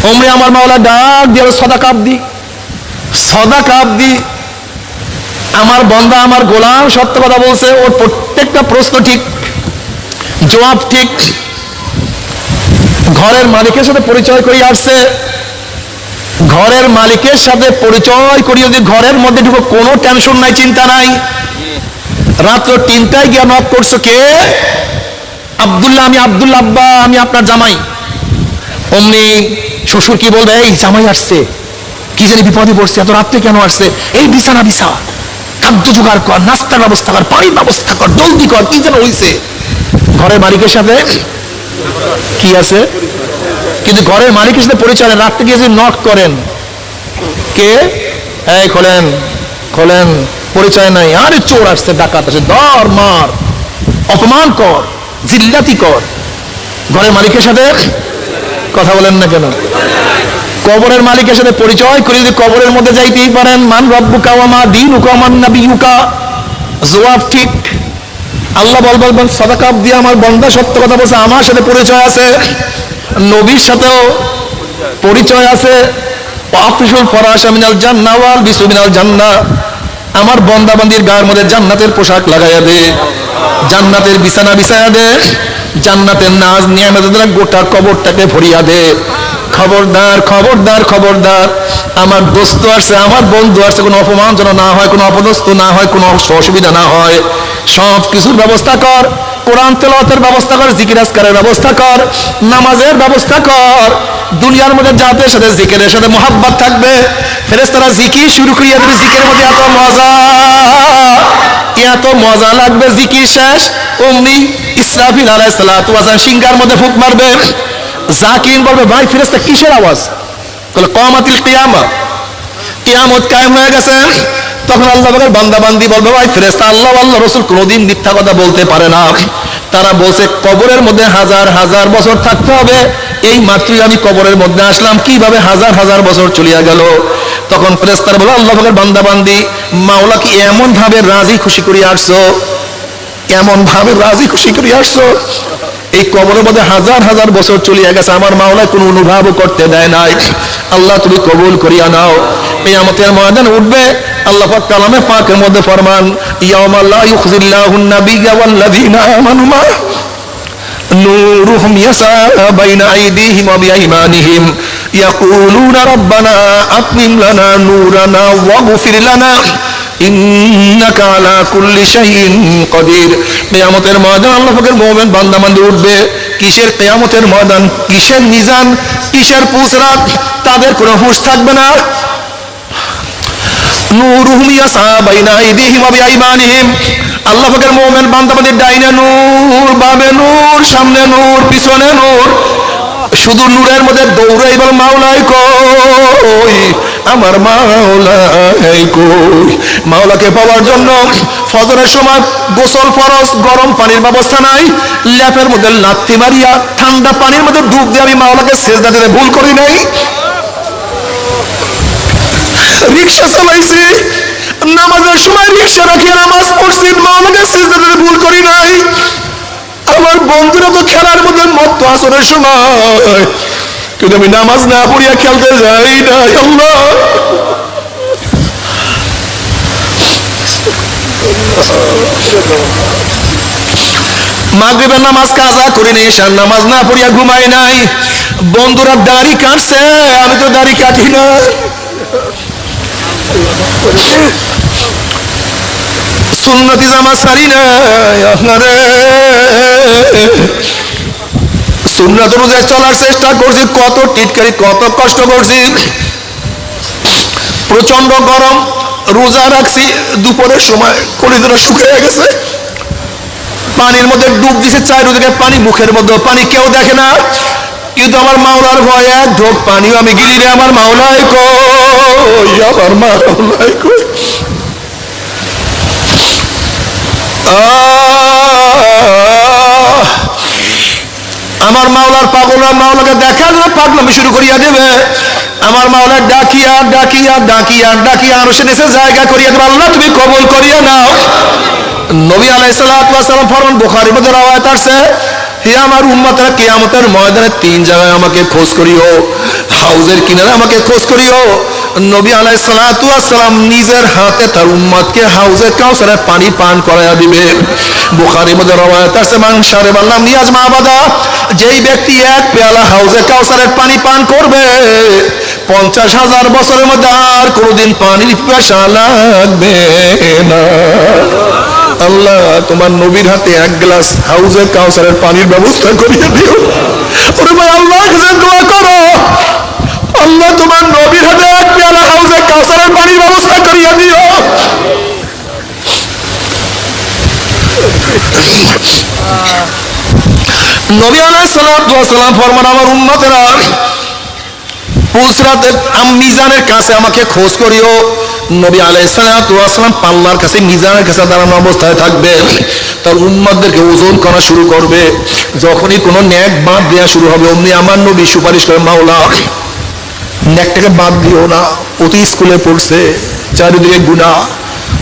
অমনি আমার মাওলা ডাক দিয়ে সদাকা আব্দি, আমার বন্দা আমার গোলাম সত্য কথা বলছে, ওর প্রত্যেকটা প্রশ্ন ঠিক, জবাব ঠিক। ঘরের মালিকের সাথে পরিচয় করিয়ে আসছে, ঘরের মালিকের সাথে পরিচয় করিয়ে যদি ঘরের মধ্যে ঢুকো, কোনো টেনশন নাই, চিন্তা নাই। রাত্র 3টায় গিয়ে নক করছো, কে? আব্দুল্লাহ, আমি আব্দুল্লাহ আব্বা, আমি আপনার জামাই। অমনি শ্বশুর কি বলবে, এই জামাই আসছে, কি জানি বিপদে পড়ছে, এত রাত্রে কেন আসছে, এই বিছানা বিছা, খাদ্য জোগাড় কর, নাস্তার ব্যবস্থা কর, পানির ব্যবস্থা কর, জলদি কর, কি যেন হয়েছে। ঘরের মালিকের সাথে কি আছে? কিন্তু ঘরের মালিকের সাথে পরিচয় রাত্রে গিয়ে যদি নক করেন, কে? এই খোলেন খোলেন, পরিচয় নাই, আরে চোর আসছে, ডাকাত আসছে, ধর মার, অপমান কর, জিল্লাতি কর। ঘরের মালিকের সাথে কথা বলেন না কেন? কবরের মালিকের সাথে পরিচয় করে যদি কবরের মধ্যে যাইতেই পারেন, মান রব্বুকা ওয়া মা দীনুকা ওয়া মান নাবিয়ুকা, জবাব ঠিক। আল্লাহ বলবেন সাদাকা দিয়ে আমার বান্দা সত্য কথা বলছে, আমার সাথে পরিচয় আছে, নবীর সাথেও পরিচয় আছে। আফরিশুল ফরাশা মিনাল জান্নাহ ওয়াল বিসু মিনাল জান্নাহ, আমার বান্দা বান্দির গায়ের মধ্যে জান্নাতের পোশাক লাগাইয়া দে, জান্নাতের বিছানা বিছায়া দে, জান্নাতের নাজ নিয়ামতের দ্বারা গোটা কবরটাকে ভরিয়া দে। খবরদার খবরদার খবরদার, আমার দোস্ত আসছে, আমার বন্ধু আসছে, কোনো অপমান যেন না হয়, কোনো অপদস্থ না হয়, কোনো অসুবিধা না হয়, সব কিছুর ব্যবস্থা কর। কোরআন তেলাওয়াতের ব্যবস্থা কর, জিকির আজকারের ব্যবস্থা কর, নামাজের ব্যবস্থা কর। দুনিয়ার মধ্যে যাদের সাথে জিকিরের সাথে মোহাব্বত থাকবে, ফেরেশতারা জিকির শুরু করিয়া দেবে, জিকিরের মধ্যে এত মজা লাগবে, জিকির শেষ অমনি ইসরাফিল আলাইহিস সালাতু ওয়াস সালাম সিংহার মধ্যে ফুঁক মারবে। জাকির বলবে, ভাই ফেরেশতা কিসের আওয়াজ? বলে কিয়ামাতুল কিয়ামা, কিয়ামত কায়েম হয়ে গেছে। তখন আল্লাহ পাকের বান্দা বান্দি বলবে, ভাই ফেরেশতা, আল্লাহ আল্লাহ রাসূল কোনোদিন মিথ্যা কথা বলতে পারে না, তারা বলছে কবরের মধ্যে হাজার হাজার বছর থাকতে হবে, এই মাত্রই আমি কবরের মধ্যে আসলাম, কিভাবে হাজার হাজার বছর চলিয়া গেল। তখন ফেরেশতারা বলে, আল্লাহ পাকের বান্দা বান্দি, মাওলা কি এমন ভাবে রাজি খুশি করিয়া আসছো, এমন ভাবে রাজি খুশি করিয়া আসছো, এই কবরের মধ্যে হাজার হাজার বছর চলিয়া গেছে, আমার মাওলা কোনো অনুভবও করতে দেয় নাই। আল্লাহ তুমি কবুল করিয়া নাও। কিয়ামতের ময়দান উঠবে, আল্লাহ পাক কালামে পাকের মধ্যে ফরমান, ইয়াউমা লা ইউখজিল্লাহুন নাবিয়্যা ওয়াল্লাযীনা আমানু মা নূরুহুম ইয়াসা বাইনা আইদিহিম ওয়া বিআইমানিহিম ইয়াকুলুনা রাব্বানা আতমিম লানা নূরানা ওয়াগফির লানা ইন্নাকা আলা কুল্লি শাইইন কাদির। কিয়ামতের ময়দান আল্লাহ পাকের মুমিন বান্দা বান্দি উঠবে। কিসের কিয়ামতের ময়দান, কিসের মিজান, কিসের পুসরাত, তাদের কোনো হুঁশ থাকবে না। নূরুহুম ইয়াসা বাইনা আইদিহিম ওয়া বিআইমানিহিম, আল্লাহ পাকের মুমিন বান্দা বান্দির ডাইনে নূর, বামে নূর, সামনে নূর, পিছনে নূর, শুধু নূরের মধ্যে দৌড়াই বল, মাওলাই কই, আমার মাওলাই কই। মাওলাকে পাওয়ার জন্য ফজরের সময় গোসল ফরজ, গরম পানির ব্যবস্থা নাই, ল্যাপের মধ্যে লাত্তি মারিয়া ঠান্ডা পানির মধ্যে ডুব দিয়ে আমি মাওলাকে সেজদা দিতে ভুল করি নাই। রিকশা চালাইছি, নামাজের সময় রিকশা রাখিয়া নামাজ পড়ছি, মাওলাকে সেজদা দিতে ভুল করি নাই। আমার বন্ধুরা তো খেলার মধ্যে মত্ত আসরের সময়, কিন্তু আমি নামাজ না পড়িয়া খেলতে যাই না। আল্লাহ মাগরিবের নামাজ কাজা করিনি, ঈশার নামাজ না পড়িয়া ঘুমাই নাই। বন্ধুরা দাড়ি কাটছে, আমি তো দাড়ি কাটি না। সুন্নতি জামা সারি নাই, আপনারে সুন্নাত অনুযায়ী চলার চেষ্টা করছি, কত টিটকারি, কত কষ্ট করছি। প্রচন্ড গরম, রোজা রাখছি, দুপুরের সময় কলিজাটা শুকিয়ে গেছে, পানির মধ্যে ডুব দিছে, চারিদিকে পানি, মুখের মধ্যে পানি, কেউ দেখে না, কিন্তু আমার মাওলার ভয়ে এক ঢোক পানিও আমি গিলি রে। আমার মাওলাই কই, আমার মাওলাই কই। আমার মাওলার পাগলরা মাওলাকে দেখা যায় পাগলামি শুরু করিয়া দেবে। আমার মাওলা ডাকিয়া ডাকিয়া ডাকিয়া ডাকিয়া আরো সে নিচে জায়গা করিয়া দেবে। আল্লাহ তুমি কবুল করিয়া নাও। নবী আলাইহিস সালাতু ওয়াস সালাম ফরমান, বুখারীর মধ্যে রওয়ায়াত আছে, হে আমার উম্মতরা, কিয়ামতের ময়দানে 3 জায়গায় আমাকে খোঁজ করিও। হাউজের কিনারে আমাকে খোঁজ করিও। নবী আলাইহিস সালাতু ওয়াস সালাম নিজের হাতে তার উম্মতকে হাউজে কাউসারের পানি পান করায়া দিবে। বুখারীর মধ্যে রওয়ায়াত আছে, মান শারিবা লাম ইয়াজমা আবাদা, যেই ব্যক্তি এক পেয়ালা হাউজে কাউসারের পানি পান করবে 50,000 বছরের মধ্যে আর কোনোদিন পানির পিপাসা লাগবে না। আল্লাহ তোমার নবীর হাতে এক গ্লাস হাউজে কাউসারের পানির ব্যবস্থা করিয়ে দিও। ওরে ভাই আল্লাহর কাছে দোয়া করো, আল্লাহ তোমার নবীর হাতে এক পেয়ালা হাউজে কাউসারের পানির ব্যবস্থা করিয়ে দিও। নবী আলাইহিস সালাতু ওয়াস সালাম ফরমান, আমার উম্মতেরা পুলসরাতের মিজানের কাছে আমাকে খোঁজ করিও। নবী আলাইহিস সালাতু ওয়াস সালাম পাল্লার কাছে মিজানের কাছে দাঁড়ানো অবস্থায় থাকবে, তার উম্মতদেরকে ওজন করা শুরু করবে। যখনই কোনো নেক বাদ দেওয়া শুরু হবে অমনি আমার নবী সুপারিশ করে, মাওলা নেকটাকে বাদ দিও না, ও তো স্কুলে পড়ছে চারিদিকে গুনাহ,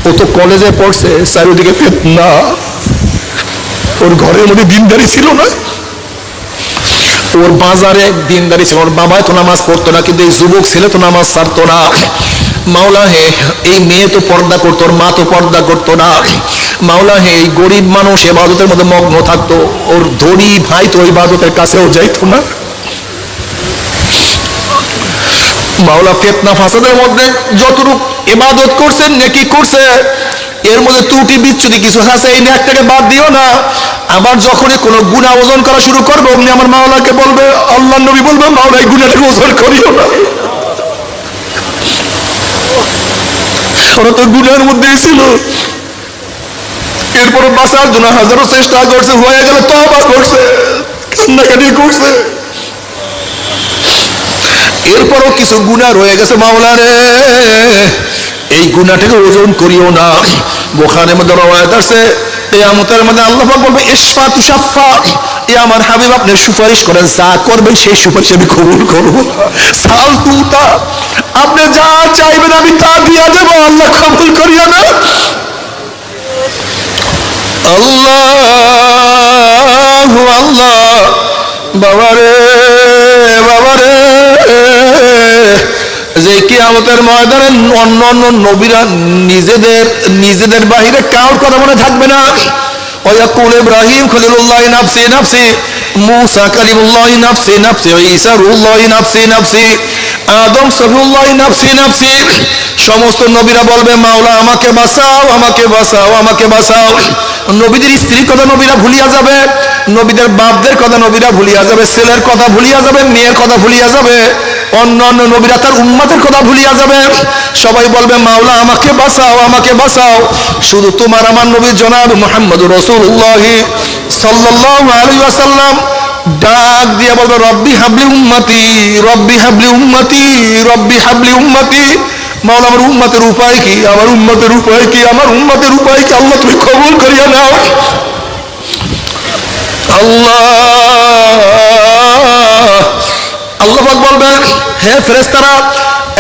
ও তো কলেজে পড়ছে চারিদিকে ফিতনা, ওর ঘরের মধ্যে দিনদারি ছিল না, ওর বাজারে দিনদারি ছিল, ওর বাবা তো নামাজ পড়তো না কিন্তু এই যুবক ছেলে তো নামাজ ছাড়তো না। মাওলা হে এই মেয়ে তো পর্দা করতো, ওর মা তো পর্দা করতো না। মাওলা হে এই গরিব মানুষ ইবাদতের মধ্যে মগ্ন থাকতো, ওর ধনী ভাই তো ইবাদতের কাছেও যাইতো না। মাওলা ফিতনা ফাসাদের মধ্যে যতটুকু ইবাদত করছেন নেকি করছে এর মধ্যে ত্রুটি বিচ্যুতি কিছু আছে, এই নেকটাকে বাদ দিও না। আবার যখনই কোনো গুনাহ ওজন করা শুরু করবে অমনি আমার মাওলাকে বলবে, আল্লাহর নবী বলবে, মাওলা এই গুনাহটাকে ওজন করিও না। ওরা তো গুনাহের মধ্যেই ছিল, এরপর বাঁচার জন্য হাজারো চেষ্টা করছে, হয়ে গেলে তওবা করছে, কান্নাকাটি করছে, এরপরও কিছু গুনাহ রয়ে গেছে। মাওলা রে এই গুনাহটাকে ওজন করিও না। বুখারীর মধ্যে রওয়ায়াত আছে, কিয়ামতের মধ্যে আল্লাহ পাক বলবে, ইশফা তুশাফা, এ আমার হাবিব আপনি সুপারিশ করেন, যা করবেন সেই সুপারিশ আমি কবুল করব। সাল তুতা, আপনি যা চাইবেন আমি তা দিয়ে দেব, আল্লাহ কবুল করিয়া না। আল্লাহু আল্লাহ, বাবারে বাবারে, যে কিয়ামতের ময়দানে অন্য অন্য নবীরা নিজেদের বাহিরে কারোর কথা মনে থাকবে না। ওয়াকুল ইব্রাহিম খলিলুল্লাহ নাফসি নাফসি, মুসা কালিমুল্লাহ নাফসি নাফসি, ঈসা রুহুল্লাহ নাফসি নাফসি, আদম সফিউল্লাহ নাফসি নাফসি। সমস্ত নবীরা বলবে, মাওলা আমাকে বাঁচাও, আমাকে বাঁচাও, আমাকে বাঁচাও। নবীদের স্ত্রীর কথা নবীরা ভুলিয়া যাবে, নবীদের বাপদের কথা নবীরা ভুলিয়া যাবে, ছেলের কথা ভুলিয়া যাবে, মেয়ের কথা ভুলিয়া যাবে, অন্যান্য নবীরা তার উম্মতের কথা ভুলিয়া যাবে। সবাই বলবে, মাওলা আমাকে বাঁচাও, আমাকে বাঁচাও। শুধু তোমার আমার নবী জনাব মুহাম্মদুর রাসূলুল্লাহ সাল্লাল্লাহু আলাইহি ওয়াসাল্লাম ডাক দিয়ে বলবে, রব্বি হাবলি উম্মতি, রব্বি হাবলি উম্মতি, রব্বি হাবলি উম্মতি। মাওলা আমার উম্মতের উপায় কি, আমার উম্মতের উপায় কি, আমার উম্মতের উপায় কি, আল্লাহ তুমি কবুল করিয়া নাও। আল্লাহ আল্লাহ পাক বলবেন, হে ফেরেশতারা,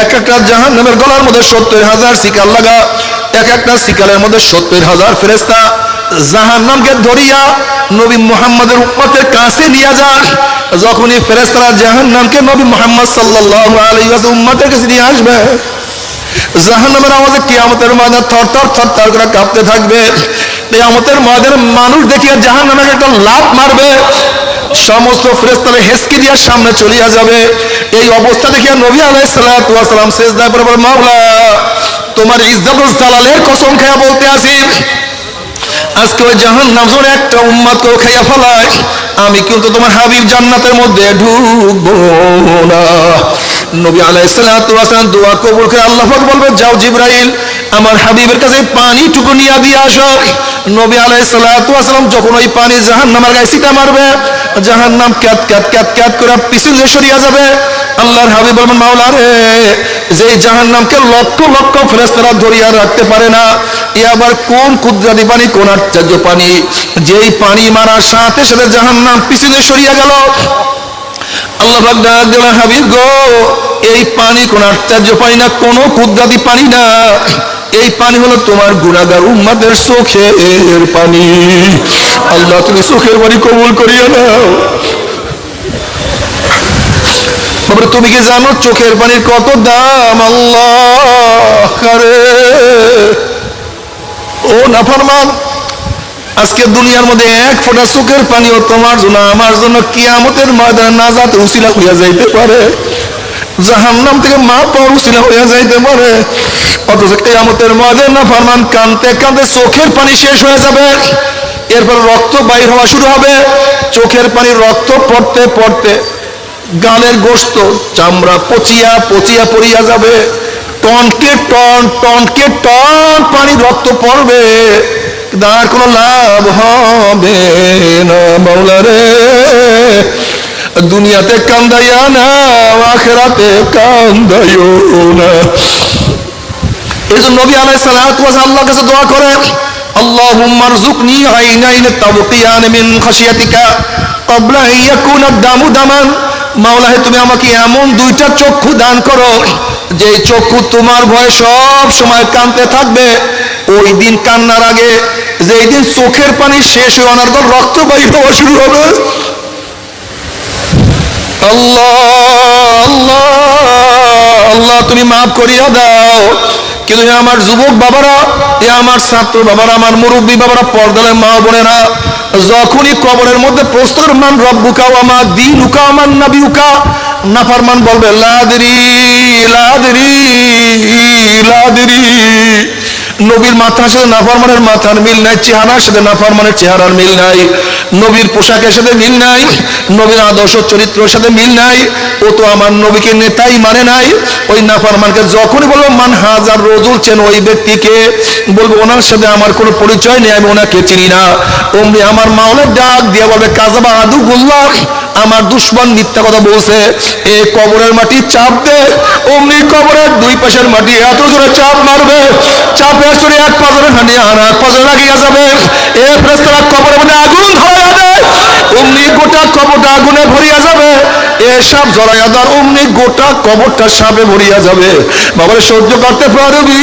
এক একটা জাহান্নামের গলার মধ্যে 70,000 শিকাল লাগা, এক একটা শিকালের মধ্যে 70,000 ফেরেশতা জাহান্নামকে ধরিয়া নবী মুহাম্মদের উম্মতের কাছে নিয়ে যান। যখনই ফেরেশতারা জাহান্নামকে নবী মুহাম্মদ সাল্লাল্লাহু আলাইহি ওয়াসাল্লাম উম্মতের কাছে নিয়ে আসবে, জাহান্নামের আওয়াজে কিয়ামতের ময়দান থরথর থরথর করে কাঁপতে থাকবে। কিয়ামতের ময়দানে মানুষ দেখিয়া জাহান্নামে একটা লাফ মারবে, সমস্ত ফেরেশতারা হেসকি দিয়ে সামনে চলিয়া যাবে। এই অবস্থা দেখিয়া নবী আলাইহিস সালাতু ওয়াস সালাম সিজদায় পড়ে বলেন, মাওলা তোমার ইজ্জতুল জালালের কসম খেয়ে বলতে আসি, আজকে ওই জাহান্নাম জোরে একটা উম্মতকেও খাইয়া ফেলায়, আমি কিন্তু তোমার হাবিব জান্নাতের মধ্যে ঢুকবো না। নবী আলাইহিস সালাতু ওয়াস সালাম দোয়া কবুল করে আল্লাহ পাক বলবে, যাও জিবরাইল আমার হাবিবের কাছে পানিটুকু নিয়ে দিয়ে আসো। নবী আলাইহিস সালাতু ওয়াস সালাম যখন ওই পানি জাহান্নামের গায়ে ছিটা মারবে, জাহান্নাম ক্যাত ক্যাত ক্যাত ক্যাত করে পিছনে সরিয়া যাবে। আল্লাহর হাবিব বলবেন, মাওলা রে যে জাহান্নামকে লক্ষ লক্ষ ফেরেশতারা ধরিয়া রাখতে পারে না, এ আবার কোন কুদরতি পানি, কোন আশ্চর্য পানি, যেই পানি মারার সাথে সাথে জাহান্নাম পিছনে সরিয়া গেল। আল্লাহ পাক ডাক দিলেন, হাবিব গো এই পানি কোন আশ্চর্য পানি না, কোন কুদরতি পানি না, এই পানি হলো তোমার গুনাহগার উম্মতের চোখের পানি। আল্লাহ তুমি চোখের পানি কবুল করিয়া নাও। বাবা তুমি কি জানো চোখের পানির কত দাম? আল্লাহ রে, ও নাফরমান, আজকে দুনিয়ার মধ্যে এক ফোঁটা চোখের পানিও তোমার জন্য আমার জন্য কিয়ামতের ময়দানে নাজাত উসিলা হইয়া যাইতে পারে, জাহান্নাম থেকে মা পাওয়ার উসিলা হইয়া যাইতে পারে। অথচ কিয়ামতের ময়দানে নাফরমান কাঁদতে কাঁদতে চোখের পানি শেষ হয়ে যাবে, এরপর রক্ত বাইর হওয়া শুরু হবে। চোখের পানি রক্ত পড়তে পড়তে গালের গোশত চামড়া পচিয়া পচিয়া পড়িয়া যাবে, টনকে টন টনকে টন পানি রক্ত পড়বে, আর কোন লাভ হবে না। মাওলা রে, দুনিয়াতে কান্দাইয়া না, আখিরাতে কান্দাইও না। এই জন্য নবী আলাইহিস সালাতু ওয়াস আল্লাহর কাছে দোয়া করে, আল্লাহুম্মা রযুকনি আইনাইন তাবকিয়ান মিন খাশিয়াতিকা ক্বাবলা আন ইয়াকুনা দামু দামান। মাওলা হে, তুমি আমাকে এমন দুইটা চক্ষু দান করো যে চক্ষু তোমার ভয়ে সব সময় কাঁদতে থাকবে। ওই দিন কান্নার আগে, যেই দিন চোখের পানি শেষ হয়ে অনার্গল রক্ত বাইর হওয়া শুরু হবে। আল্লাহ আল্লাহ আল্লাহ, তুমি মাফ করিয়া দাও। কিন্তু আমার যুবক বাবারা, আমার ছাত্র বাবারা, আমার মুরব্বী বাবারা, পর্দার মা বোনেরা, যখনই কবরের মধ্যে প্রশ্ন মান রব্বুকা ওয়া মা দীনুকা ওয়া মান নাবিয়ুকা, নাফরমান বলবে লাদরি লাদরি লাদরি। নবীর মাথার সাথে নাফরমানের মাথার মিল নাই, চেহারার সাথে নাফরমানের চেহারার মিল নাই, নবীর পোশাকের সাথে মিল নাই, নবীর আদর্শ চরিত্রের সাথে মিল নাই। ও তো আমার নবীকে নেতাই মানে নাই। ওই নাফরমানকে যখনই বলবো মান হাজার রজুল, চেন ওই ব্যক্তিকে, বলবো ওনার সাথে আমার কোনো পরিচয় নেই, আমি ওনাকে চিনি না। অমনি আমার মাওলা ডাক দিয়ে বলবে কাযাবা আদুগুল্লাহ, আমার দুশমন মিথ্যা কথা বলছে, এই কবরের মাটি চাপ দে। অমনি কবরের দুই পাশের মাটি এত জোরে চাপ মারবে, চাপে চড়ে এক পাজরে হাঁটি আর এক পাজরে লাগিয়া যাবে। এ ফেরেশতারা কবরের মধ্যে আগুন ধরাইয়া দেয়, অমনি গোটা কবরটা আগুনে ভরিয়া যাবে। এ সাপ জড়াইয়া দেওয়ার অমনি গোটা কবরটা সাপে ভরিয়া যাবে। বাবারে সহ্য করতে পারবি?